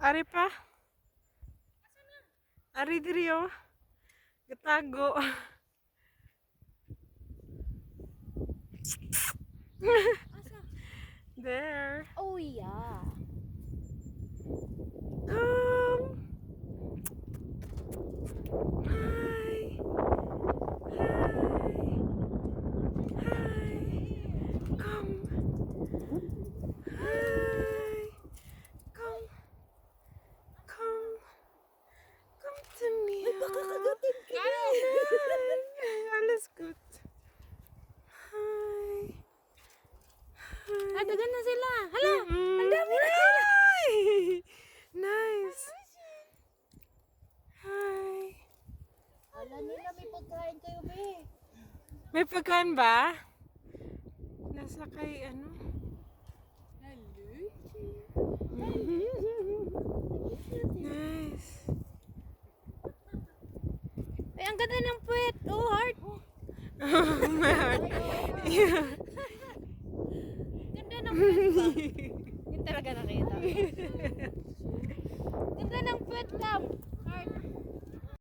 Ari pa? Ari diri oh. Gatago. There. Oh yeah. Come. Hi. Hi. Come. Hi. Come. Come. Come to me. Pakakagatin ka. Alles gut. Hi. Ah, dagan na sila. Hala, Ang dami na sila. Nice. Hi. Wala nila may pagkain kayo, be. May pagkain ba? Nasa kay ano? Nice. Ay, ang ganda ng puwet. Oh, heart. My heart. Yeah. Ganda ng puwet ba? Yun talaga nakita. Ganda ng puwet, Cam.